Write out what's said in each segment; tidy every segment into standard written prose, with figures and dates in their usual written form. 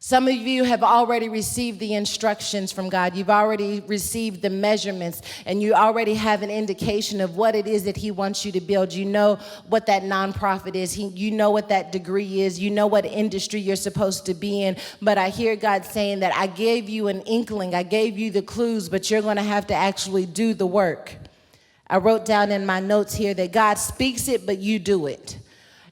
Some of you have already received the instructions from God. You've already received the measurements, and you already have an indication of what it is that he wants you to build. You know what that nonprofit is. You know what that degree is. You know what industry you're supposed to be in. But I hear God saying that I gave you an inkling. I gave you the clues, but you're going to have to actually do the work. I wrote down in my notes here that God speaks it, but you do it.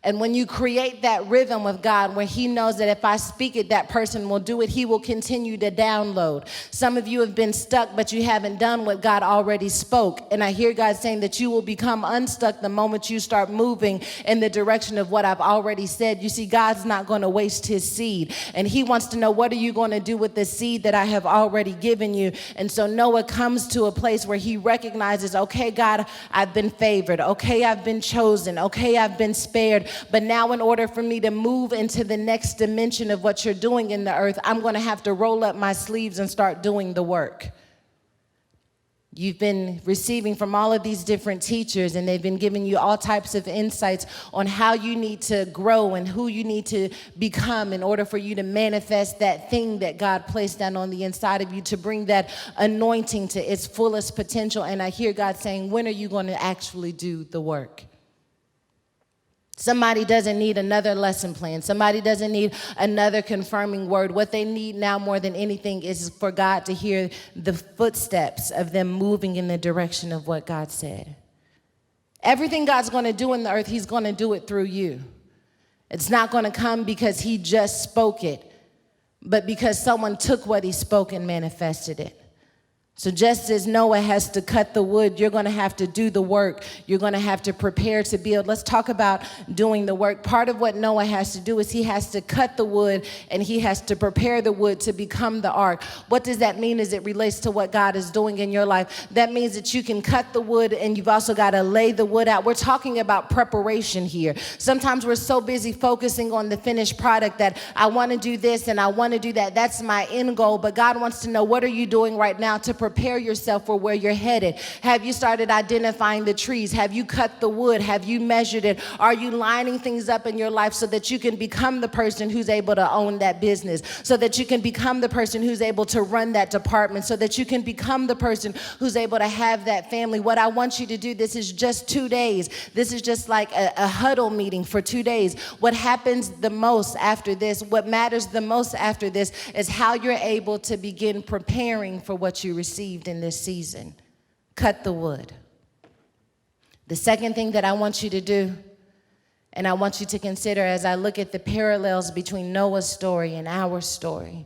And when you create that rhythm with God, where he knows that if I speak it, that person will do it, he will continue to download. Some of you have been stuck, but you haven't done what God already spoke. And I hear God saying that you will become unstuck the moment you start moving in the direction of what I've already said. You see, God's not going to waste his seed. And he wants to know, what are you going to do with the seed that I have already given you? And so Noah comes to a place where he recognizes, okay, God, I've been favored. Okay, I've been chosen. Okay, I've been spared. But now in order for me to move into the next dimension of what you're doing in the earth, I'm going to have to roll up my sleeves and start doing the work. You've been receiving from all of these different teachers, and they've been giving you all types of insights on how you need to grow and who you need to become in order for you to manifest that thing that God placed down on the inside of you, to bring that anointing to its fullest potential. And I hear God saying, when are you going to actually do the work? Somebody doesn't need another lesson plan. Somebody doesn't need another confirming word. What they need now more than anything is for God to hear the footsteps of them moving in the direction of what God said. Everything God's going to do in the earth, he's going to do it through you. It's not going to come because he just spoke it, but because someone took what he spoke and manifested it. So just as Noah has to cut the wood, you're going to have to do the work. You're going to have to prepare to build. Let's talk about doing the work. Part of what Noah has to do is he has to cut the wood, and he has to prepare the wood to become the ark. What does that mean as it relates to what God is doing in your life? That means that you can cut the wood, and you've also got to lay the wood out. We're talking about preparation here. Sometimes we're so busy focusing on the finished product that I want to do this and I want to do that. That's my end goal. But God wants to know, what are you doing right now to prepare yourself for where you're headed? Have you started identifying the trees? Have you cut the wood? Have you measured it? Are you lining things up in your life so that you can become the person who's able to own that business, so that you can become the person who's able to run that department, so that you can become the person who's able to have that family? What I want you to do, this is just 2 days. This is just like a huddle meeting for 2 days. What happens the most after this, what matters the most after this, is how you're able to begin preparing for what you received in this season. Cut the wood. The second thing that I want you to do, and I want you to consider as I look at the parallels between Noah's story and our story,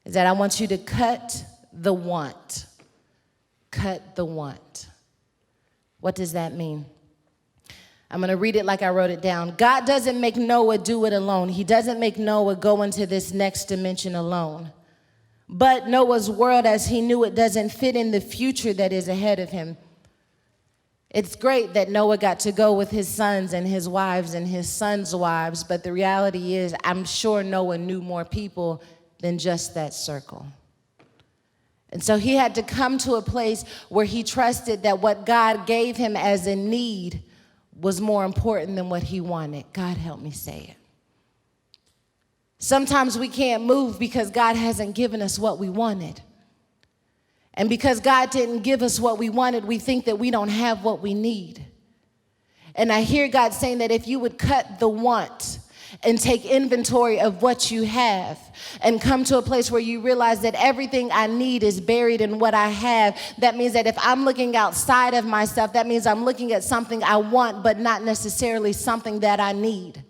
is that I want you to cut the want. Cut the want. What does that mean? I'm going to read it like I wrote it down. God doesn't make Noah do it alone. He doesn't make Noah go into this next dimension alone. But Noah's world as he knew it doesn't fit in the future that is ahead of him. It's great that Noah got to go with his sons and his wives and his sons' wives, but the reality is, I'm sure Noah knew more people than just that circle. And so he had to come to a place where he trusted that what God gave him as a need was more important than what he wanted. God help me say it. Sometimes we can't move because God hasn't given us what we wanted. And because God didn't give us what we wanted, we think that we don't have what we need. And I hear God saying that if you would cut the want and take inventory of what you have and come to a place where you realize that everything I need is buried in what I have, that means that if I'm looking outside of myself, that means I'm looking at something I want, but not necessarily something that I need.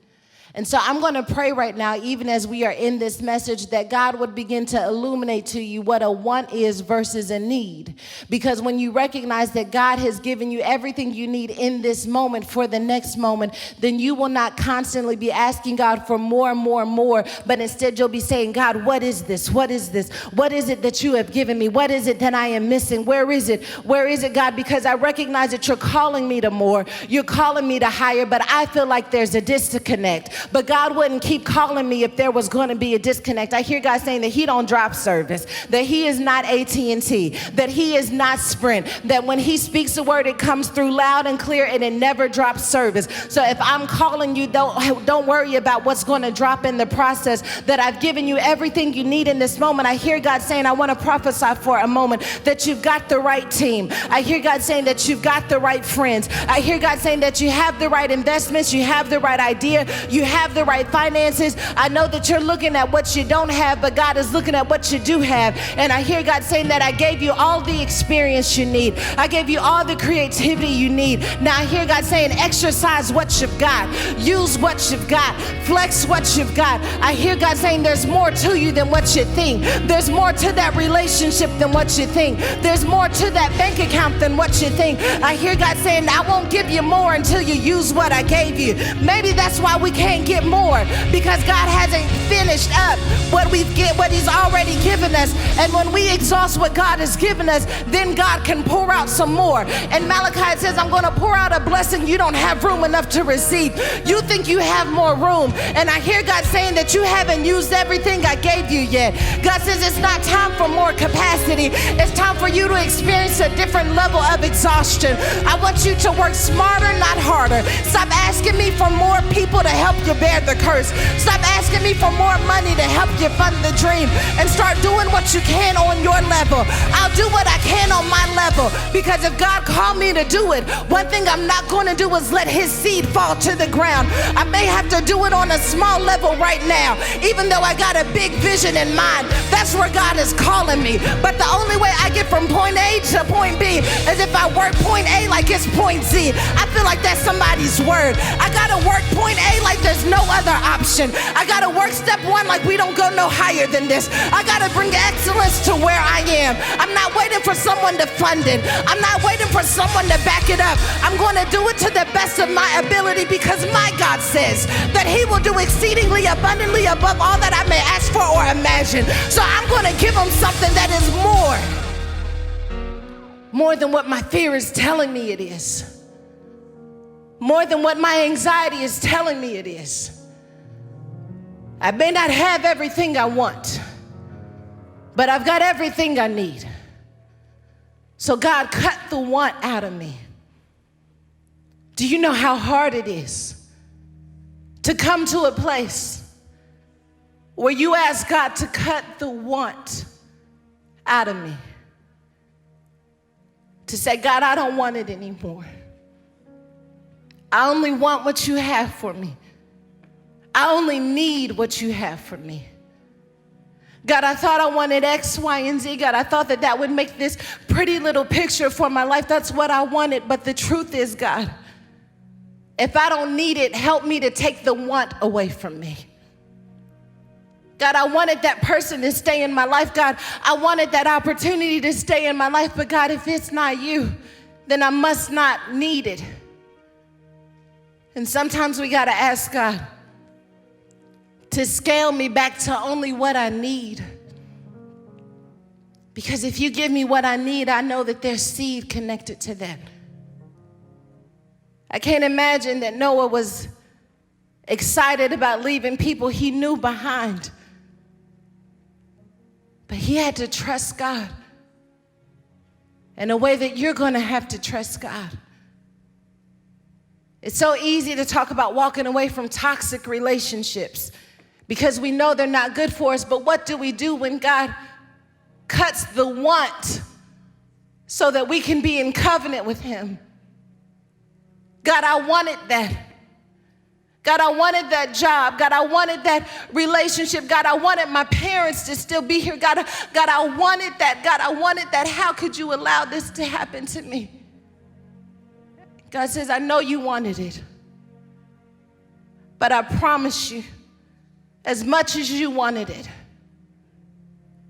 And so I'm going to pray right now, even as we are in this message, that God would begin to illuminate to you what a want is versus a need. Because when you recognize that God has given you everything you need in this moment for the next moment, then you will not constantly be asking God for more and more and more, but instead you'll be saying, God, what is this? What is this? What is it that you have given me? What is it that I am missing? Where is it? Where is it, God? Because I recognize that you're calling me to more. You're calling me to higher, but I feel like there's a disconnect. but God wouldn't keep calling me if there was going to be a disconnect. I hear God saying that he don't drop service, that he is not AT&T, that he is not Sprint, that when he speaks a word, it comes through loud and clear and it never drops service. So if I'm calling you, don't worry about what's going to drop in the process, that I've given you everything you need in this moment. I hear God saying, I want to prophesy for a moment that you've got the right team. I hear God saying that you've got the right friends. I hear God saying that you have the right investments, you have the right idea, you have the right finances. I know that you're looking at what you don't have, but God is looking at what you do have. And I hear God saying that I gave you all the experience you need. I gave you all the creativity you need. Now I hear God saying, exercise what you've got. Use what you've got. Flex what you've got. I hear God saying there's more to you than what you think. There's more to that relationship than what you think. There's more to that bank account than what you think. I hear God saying, I won't give you more until you use what I gave you. Maybe that's why we can't get more, because God hasn't finished up what he's already given us. And when we exhaust what God has given us, then God can pour out some more. And Malachi says, I'm going to pour out a blessing you don't have room enough to receive. You think you have more room. And I hear God saying that you haven't used everything I gave you yet. God says it's not time for more capacity. It's time for you to experience a different level of exhaustion. I want you to work smarter, not harder. Stop asking me for more people to help you bear the curse. Stop asking me for more money to help you fund the dream, and start doing what you can on your level. I'll do what I can on my level, because if God called me to do it, one thing I'm not going to do is let his seed fall to the ground. I may have to do it on a small level right now, even though I got a big vision in mind. That's where God is calling me. But the only way I get from point A to point B is if I work point A like it's point Z. I feel like that's somebody's word. I gotta work point A like there's no other option. I gotta work step one like we don't go no higher than this. I gotta bring excellence to where I am. I'm not waiting for someone to fund it. I'm not waiting for someone to back it up. I'm gonna do it to the best of my ability, because my God says that he will do exceedingly abundantly above all that I may ask for or imagine. So I'm gonna give him something that is more than what my fear is telling me it is, more than what my anxiety is telling me it is. I may not have everything I want, but I've got everything I need. So God, cut the want out of me. Do you know how hard it is to come to a place where you ask God to cut the want out of me? To say, God, I don't want it anymore. I only want what you have for me. I only need what you have for me. God, I thought I wanted X, Y, and Z. God, I thought that would make this pretty little picture for my life. That's what I wanted. But the truth is, God, if I don't need it, help me to take the want away from me. God, I wanted that person to stay in my life. God, I wanted that opportunity to stay in my life. But God, if it's not you, then I must not need it. And sometimes we got to ask God to scale me back to only what I need. Because if you give me what I need, I know that there's seed connected to that. I can't imagine that Noah was excited about leaving people he knew behind. But he had to trust God in a way that you're going to have to trust God. It's so easy to talk about walking away from toxic relationships because we know they're not good for us. But what do we do when God cuts the want so that we can be in covenant with him? God, I wanted that. God, I wanted that job. God, I wanted that relationship. God, I wanted my parents to still be here. God, I wanted that. God, I wanted that. How could you allow this to happen to me? God says, I know you wanted it, but I promise you, as much as you wanted it,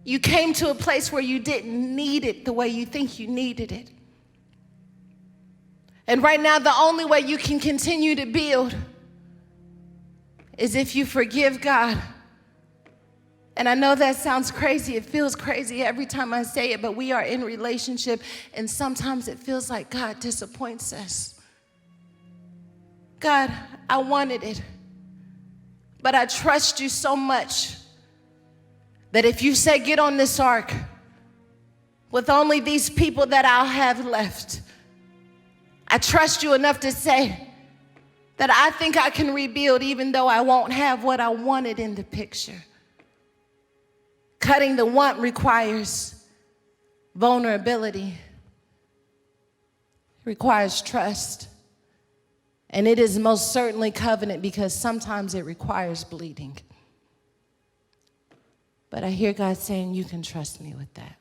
you came to a place where you didn't need it the way you think you needed it. And right now, the only way you can continue to build is if you forgive God. And I know that sounds crazy. It feels crazy every time I say it, but we are in relationship, and sometimes it feels like God disappoints us. God, I wanted it, But I trust you so much that if you say, get on this ark with only these people that I'll have left, I trust you enough to say that I think I can rebuild even though I won't have what I wanted in the picture. Cutting the want requires vulnerability, requires trust. And it is most certainly covenant because sometimes it requires bleeding. But I hear God saying, you can trust me with that.